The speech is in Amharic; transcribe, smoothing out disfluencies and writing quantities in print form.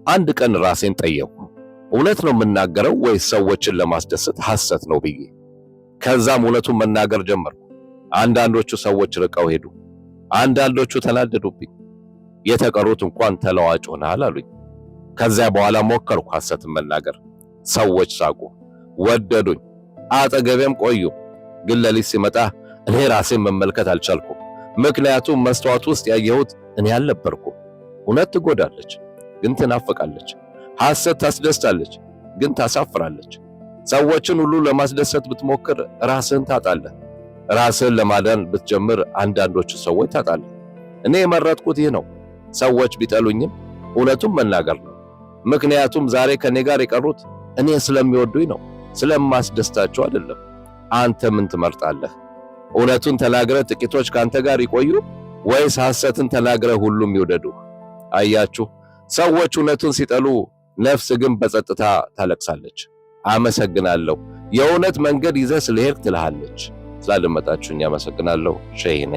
አንድ ቀን ራሴን ጠየቁ፣ እውነት ነው የምናገረው ወይስ ሰዎችን ለማስደሰት ሐሰት ነው ብዬ። ከዛም እውነቱን መናገር ጀመርኩ። አንዳንዶቹ ሰዎች ርቀው ሄዱ፣ አንዳንዶቹ ተናደዱብኝ፣ የተቀሩት እንኳን ተለዋጭ ሆነሃል አሉኝ። ከዚያ በኋላ ሞከርኩ ሐሰትን መናገር። ሰዎች ሳቁ፣ ወደዱኝ፣ አጠገቤም ቆዩ። ግን ሌሊት ሲመጣ እኔ ራሴን መመልከት አልቻልኩም። ምክንያቱም መስታወት ውስጥ ያየሁት እኔ አልነበርኩም። እውነት ትጎዳለች፣ ግን ትናፍቃለች። ሐሰት ታስደስታለች፣ ግን ታሳፍራለች። ሰዎችን ሁሉ ለማስደሰት ብትሞክር ራስህን ታጣለህ። ራስህን ለማዳን ብትጀምር አንዳንዶቹ ሰዎች ታጣለህ። እኔ የመረጥኩት ይህ ነው። ሰዎች ቢጠሉኝም እውነቱን መናገር ነው። ምክንያቱም ዛሬ ከኔ ጋር የቀሩት እኔ ስለሚወዱኝ ነው፣ ስለማስደስታቸው አይደለም። አንተ ምን ትመርጣለህ? እውነቱን ተናግረህ ጥቂቶች ካንተ ጋር ይቆዩ ወይስ ሐሰትን ተናግረህ ሁሉም ይውደዱ? አያችሁ፣ ሰዎች እውነቱን ሲጠሉ ነፍስ ግን በጸጥታ ታለቅሳለች። አመሰግናለሁ፣ የእውነት መንገድ ይዘህ ስለሄድክ ትልሃለች። ስላደመጣችሁኝ አመሰግናለሁ። ሸይኔ